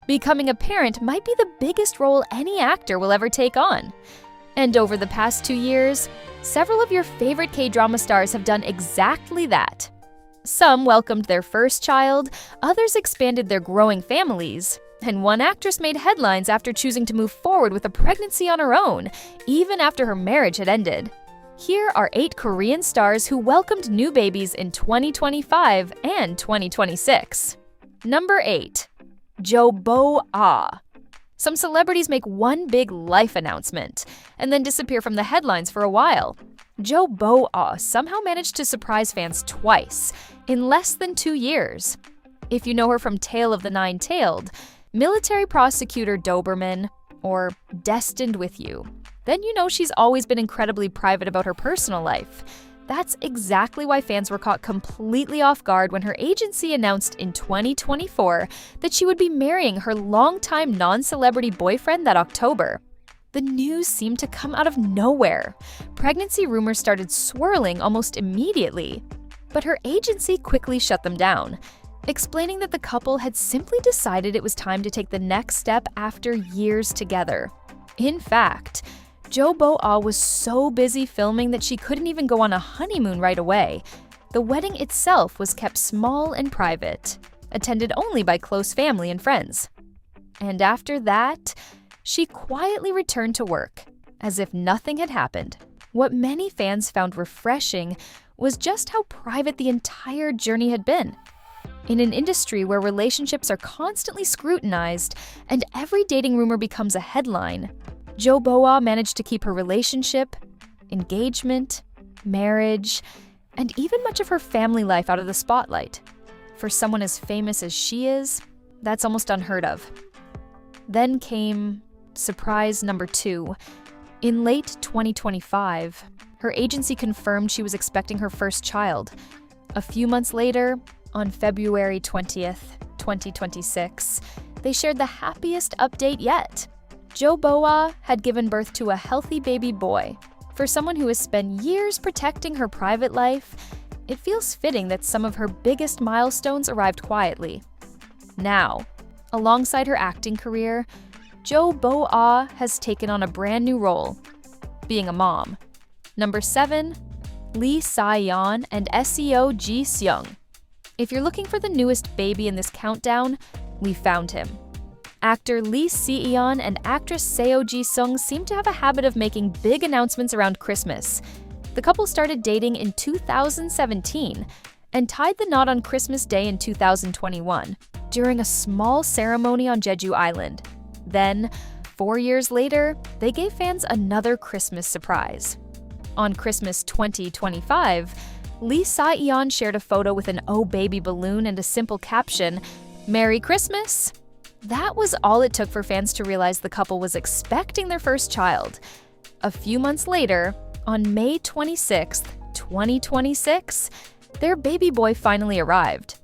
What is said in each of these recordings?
Becoming a parent might be the biggest role any actor will ever take on. And over the past 2 years, several of your favorite K-drama stars have done exactly that. Some welcomed their first child, others expanded their growing families, and one actress made headlines after choosing to move forward with a pregnancy on her own, even after her marriage had ended. Here are 8 Korean stars who welcomed new babies in 2025 and 2026. Number 8. Jo Bo-ah. Some celebrities make one big life announcement and then disappear from the headlines for a while. Jo Bo-ah somehow managed to surprise fans twice in less than 2 years. If you know her from Tale of the Nine-Tailed, Military Prosecutor Doberman, or Destined with You, then you know she's always been incredibly private about her personal life. That's exactly why fans were caught completely off guard when her agency announced in 2024 that she would be marrying her longtime non-celebrity boyfriend that October. The news seemed to come out of nowhere. Pregnancy rumors started swirling almost immediately, but her agency quickly shut them down, explaining that the couple had simply decided it was time to take the next step after years together. In fact, Jo Bo-ah was so busy filming that she couldn't even go on a honeymoon right away. The wedding itself was kept small and private, attended only by close family and friends. And after that, she quietly returned to work, as if nothing had happened. What many fans found refreshing was just how private the entire journey had been. In an industry where relationships are constantly scrutinized and every dating rumor becomes a headline, Jo Bo-ah managed to keep her relationship, engagement, marriage, and even much of her family life out of the spotlight. For someone as famous as she is, that's almost unheard of. Then came surprise number 2. In late 2025, her agency confirmed she was expecting her first child. A few months later, on February 20th, 2026, they shared the happiest update yet. Jo Bo-ah had given birth to a healthy baby boy. For someone who has spent years protecting her private life, it feels fitting that some of her biggest milestones arrived quietly. Now, alongside her acting career, Jo Bo-ah has taken on a brand new role, being a mom. Number 7. Lee Si-eon and Seo Ji-seung. If you're looking for the newest baby in this countdown, we found him. Actor Lee Si-eon and actress Seo Ji-seung seem to have a habit of making big announcements around Christmas. The couple started dating in 2017 and tied the knot on Christmas Day in 2021 during a small ceremony on Jeju Island. Then, 4 years later, they gave fans another Christmas surprise. On Christmas 2025, Lee Si-eon shared a photo with an "Oh Baby" balloon and a simple caption, "Merry Christmas." That was all it took for fans to realize the couple was expecting their first child. A few months later, on May 26th, 2026, their baby boy finally arrived.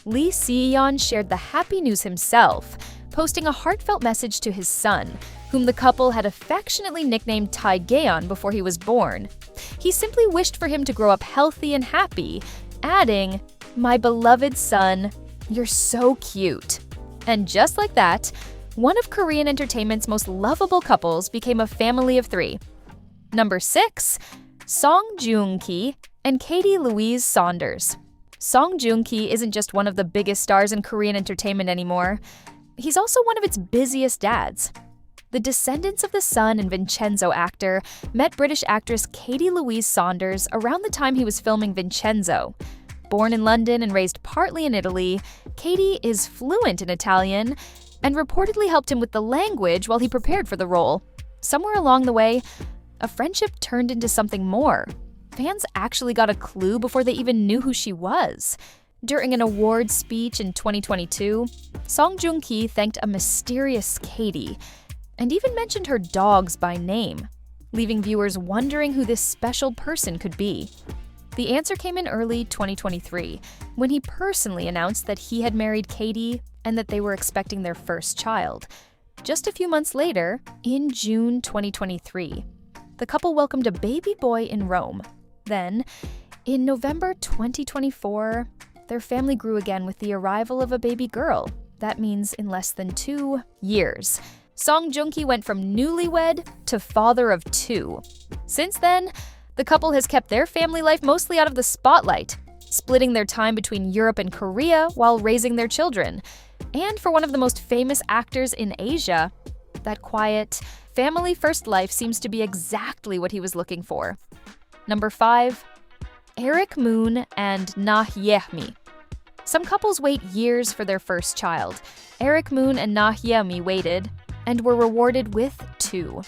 Lee Si-eon shared the happy news himself, posting a heartfelt message to his son, whom the couple had affectionately nicknamed Tae-geon before he was born. He simply wished for him to grow up healthy and happy, adding, "My beloved son, you're so cute." And just like that, one of Korean entertainment's most lovable couples became a family of 3. Number 6. Joong-ki and Katy Louise Saunders. Joong-ki isn't just one of the biggest stars in Korean entertainment anymore. He's also one of its busiest dads. The descendants of the Sun and Vincenzo actor met British actress Katy Louise Saunders around the time he was filming Vincenzo. Born in London and raised partly in Italy, Katy is fluent in Italian and reportedly helped him with the language while he prepared for the role. Somewhere along the way, a friendship turned into something more. Fans actually got a clue before they even knew who she was. During an awards speech in 2022, Joong-ki thanked a mysterious Katy and even mentioned her dogs by name, leaving viewers wondering who this special person could be. The answer came in early 2023, when he personally announced that he had married Katy and that they were expecting their first child. Just a few months later, in June 2023, the couple welcomed a baby boy in Rome. Then, in November 2024, their family grew again with the arrival of a baby girl That means in less than 2 years. Joong-ki went from newlywed to father of 2. Since then, the couple has kept their family life mostly out of the spotlight, splitting their time between Europe and Korea while raising their children. And for one of the most famous actors in Asia, that quiet, family-first life seems to be exactly what he was looking for. Number 5. Mun Na Hye-mi. Some couples wait years for their first child. Mun Na Hye-mi waited and were rewarded with 2.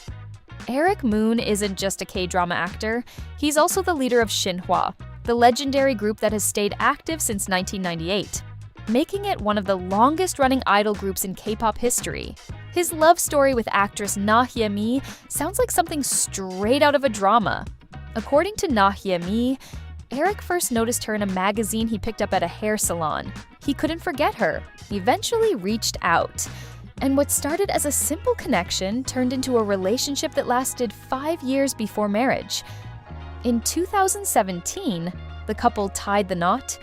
Mun isn't just a K-drama actor, he's also the leader of Shin-hye, the legendary group that has stayed active since 1998, making it one of the longest-running idol groups in K-pop history. His love story with actress Na Hye-mi sounds like something straight out of a drama. According to Na Hye-mi, Eric first noticed her in a magazine he picked up at a hair salon. He couldn't forget her, eventually reached out. And what started as a simple connection turned into a relationship that lasted 5 years before marriage. In 2017, the couple tied the knot,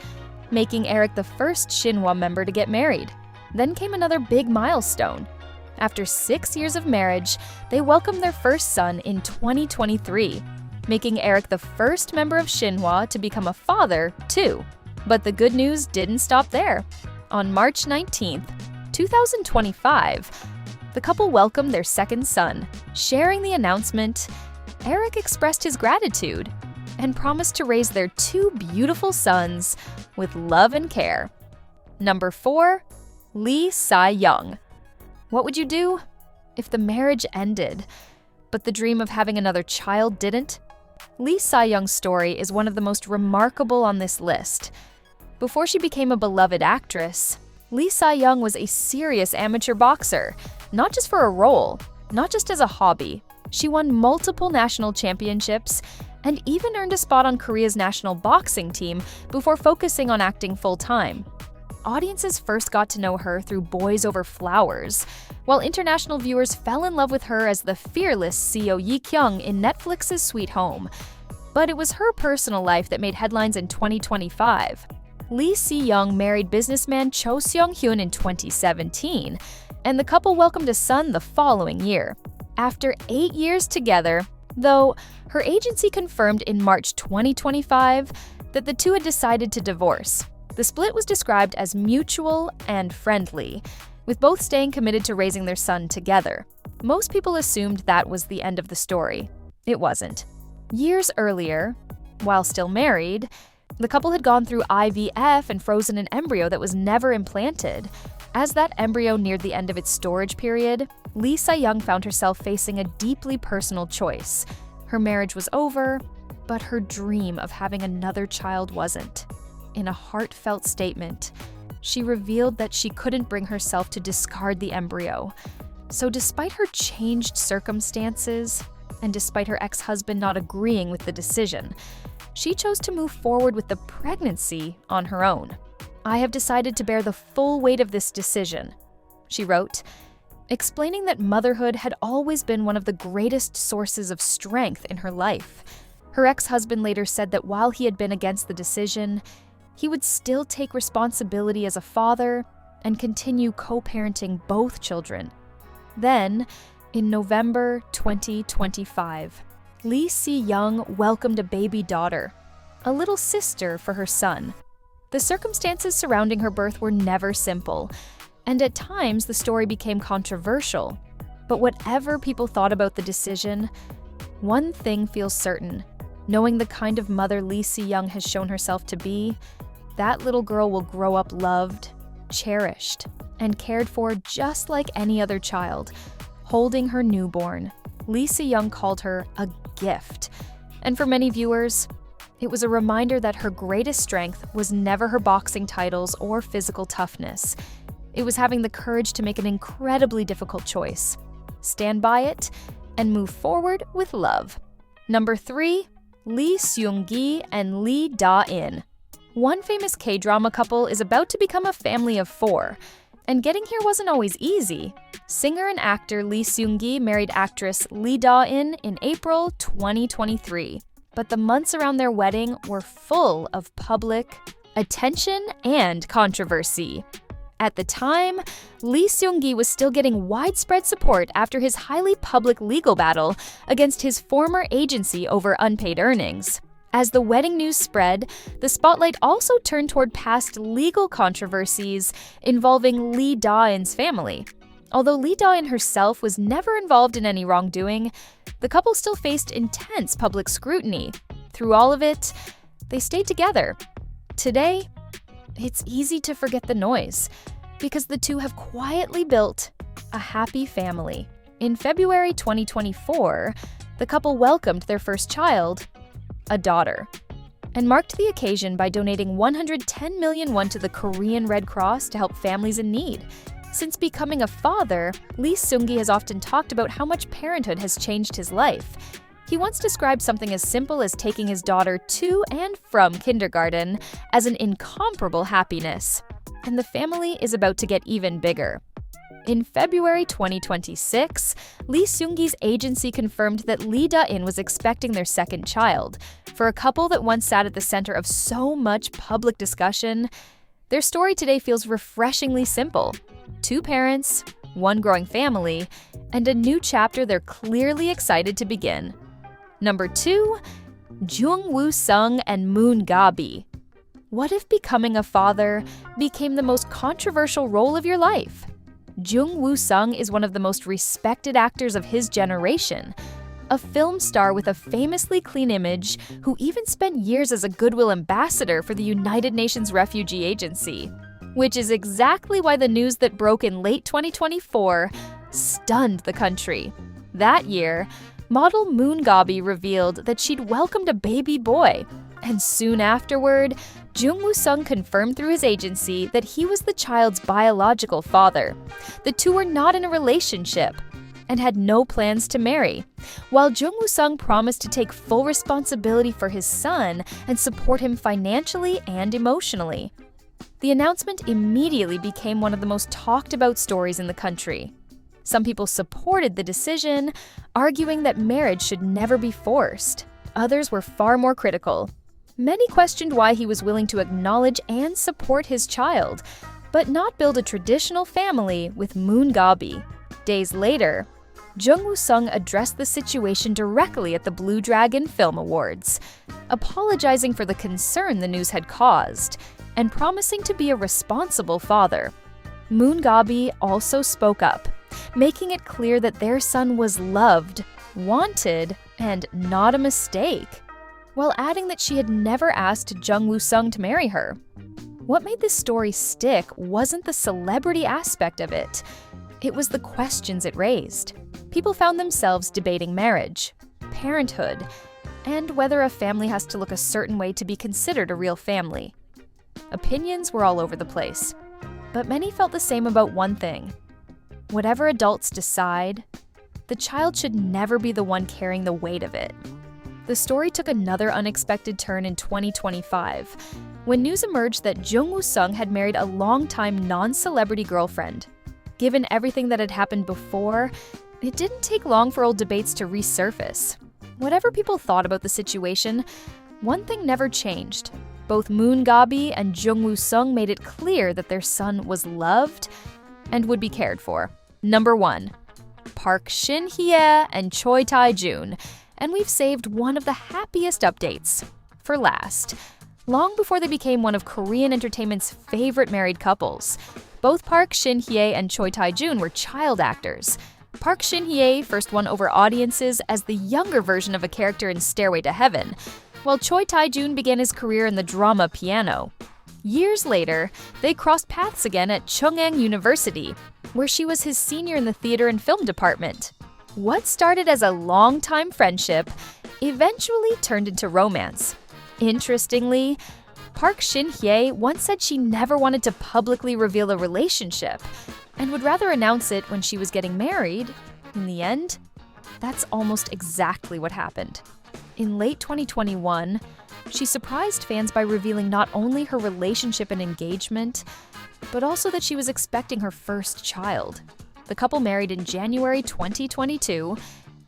making Eric the first Shin-hye member to get married. Then came another big milestone. After 6 years of marriage, they welcomed their first son in 2023, making Eric the first member of Shin-hye to become a father, too. But the good news didn't stop there. On March 19th, 2025, the couple welcomed their second son. Sharing the announcement, Eric expressed his gratitude and promised to raise their 2 beautiful sons with love and care. Number 4. Lee Si-eon. What would you do if the marriage ended, but the dream of having another child didn't? Lee Si-eon's story is one of the most remarkable on this list. Before she became a beloved actress, Lee Si-eon was a serious amateur boxer, not just for a role, not just as a hobby. She won multiple national championships and even earned a spot on Korea's national boxing team before focusing on acting full-time. Audiences first got to know her through Boys Over Flowers, while international viewers fell in love with her as the fearless Seo Ji-seung in Netflix's Sweet Home. But it was her personal life that made headlines in 2025. Lee Si-eon married businessman Cho Seung-hyun in 2017, and the couple welcomed a son the following year. After 8 years together, though, her agency confirmed in March 2025 that the two had decided to divorce. The split was described as mutual and friendly, with both staying committed to raising their son together. Most people assumed that was the end of the story. It wasn't. Years earlier, while still married, the couple had gone through IVF and frozen an embryo that was never implanted. As that embryo neared the end of its storage period, Lee Si-eon found herself facing a deeply personal choice. Her marriage was over, but her dream of having another child wasn't. In a heartfelt statement, she revealed that she couldn't bring herself to discard the embryo. So despite her changed circumstances, and despite her ex-husband not agreeing with the decision, she chose to move forward with the pregnancy on her own. "I have decided to bear the full weight of this decision," she wrote, explaining that motherhood had always been one of the greatest sources of strength in her life. Her ex-husband later said that while he had been against the decision, he would still take responsibility as a father and continue co-parenting both children. Then, in November 2025, Lee Si-eon welcomed a baby daughter, a little sister for her son. The circumstances surrounding her birth were never simple, and at times the story became controversial. But whatever people thought about the decision, one thing feels certain. Knowing the kind of mother Lee Si-eon has shown herself to be, that little girl will grow up loved, cherished, and cared for just like any other child. Holding her newborn, Lee Si-eon called her a gift. And for many viewers, it was a reminder that her greatest strength was never her boxing titles or physical toughness. It was having the courage to make an incredibly difficult choice, stand by it, and move forward with love. Number 3. Lee Seung-gi and Lee Da-in. One famous K-drama couple is about to become a family of 4, and getting here wasn't always easy. Singer and actor Lee Seung-gi married actress Lee Da-in in April 2023, but the months around their wedding were full of public attention and controversy. At the time, Lee Seung-gi was still getting widespread support after his highly public legal battle against his former agency over unpaid earnings. As the wedding news spread, the spotlight also turned toward past legal controversies involving Lee Da-in's family. Although Lee Da-in herself was never involved in any wrongdoing, the couple still faced intense public scrutiny. Through all of it, they stayed together. Today, it's easy to forget the noise, because the two have quietly built a happy family. In February 2024, the couple welcomed their first child, a daughter, and marked the occasion by donating 110 million won to the Korean Red Cross to help families in need. Since becoming a father, Lee Seung-gi has often talked about how much parenthood has changed his life. He once described something as simple as taking his daughter to and from kindergarten as an incomparable happiness. And the family is about to get even bigger. In February 2026, Lee Seung-gi's agency confirmed that Lee Da-in was expecting their second child. For a couple that once sat at the center of so much public discussion, their story today feels refreshingly simple. 2 parents, 1 growing family, and a new chapter they're clearly excited to begin. Number 2, Jung Woo-sung and Mun Na Hye-mi. What if becoming a father became the most controversial role of your life? Jung Woo-sung is one of the most respected actors of his generation, a film star with a famously clean image who even spent years as a goodwill ambassador for the United Nations Refugee Agency. Which is exactly why the news that broke in late 2024 stunned the country. That year, model Mun Na Hye-mi revealed that she'd welcomed a baby boy, and soon afterward, Jung Woo-sung confirmed through his agency that he was the child's biological father. The two were not in a relationship and had no plans to marry, while Jung Woo-sung promised to take full responsibility for his son and support him financially and emotionally. The announcement immediately became one of the most talked about stories in the country. Some people supported the decision, arguing that marriage should never be forced. Others were far more critical. Many questioned why he was willing to acknowledge and support his child, but not build a traditional family with Mun Na Hye-mi. Days later, Jung Woo-sung addressed the situation directly at the Blue Dragon Film Awards, apologizing for the concern the news had caused, and promising to be a responsible father. Mun Na Hye-mi also spoke up, making it clear that their son was loved, wanted, and not a mistake, while adding that she had never asked Jung Woo-sung to marry her. What made this story stick wasn't the celebrity aspect of it. It was the questions it raised. People found themselves debating marriage, parenthood, and whether a family has to look a certain way to be considered a real family. Opinions were all over the place, but many felt the same about one thing. Whatever adults decide, the child should never be the one carrying the weight of it. The story took another unexpected turn in 2025, when news emerged that Jung Woo-sung had married a longtime non-celebrity girlfriend. Given everything that had happened before, it didn't take long for old debates to resurface. Whatever people thought about the situation, one thing never changed. Both Mun Na Hye-mi and Jung Woo-sung made it clear that their son was loved and would be cared for. Number 1, Park Shin-hye and Choi Tae-joon. And we've saved one of the happiest updates for last. Long before they became one of Korean entertainment's favorite married couples, both Park Shin-hye and Choi Tae-joon were child actors. Park Shin-hye first won over audiences as the younger version of a character in Stairway to Heaven, while Choi Tae-joon began his career in the drama Piano. Years later, they crossed paths again at Chungang University, where she was his senior in the theater and film department. What started as a long-time friendship eventually turned into romance. Interestingly, Park Shin-hye once said she never wanted to publicly reveal a relationship and would rather announce it when she was getting married. In the end, that's almost exactly what happened. In late 2021, she surprised fans by revealing not only her relationship and engagement, but also that she was expecting her first child. The couple married in January 2022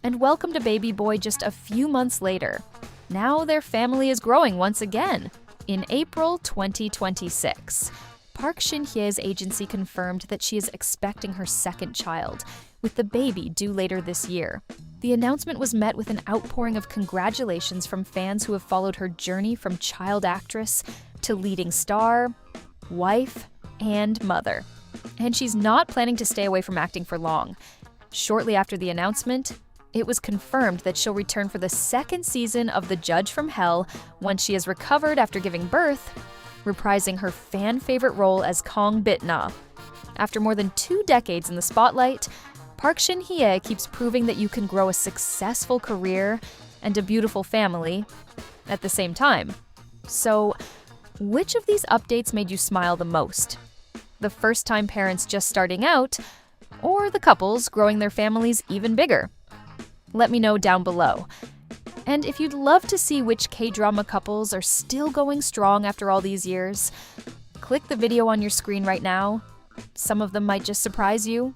and welcomed a baby boy just a few months later. Now their family is growing once again in April 2026. Park Shin-hye's agency confirmed that she is expecting her second child, with the baby due later this year. The announcement was met with an outpouring of congratulations from fans who have followed her journey from child actress to leading star, wife, and mother. And she's not planning to stay away from acting for long. Shortly after the announcement, it was confirmed that she'll return for the second season of The Judge from Hell once she has recovered after giving birth, reprising her fan-favorite role as Kong Bit-na. After more than 2 decades in the spotlight, Park Shin-hye keeps proving that you can grow a successful career and a beautiful family at the same time. So, which of these updates made you smile the most? The first-time parents just starting out, or the couples growing their families even bigger? Let me know down below. And if you'd love to see which K-drama couples are still going strong after all these years, click the video on your screen right now. Some of them might just surprise you.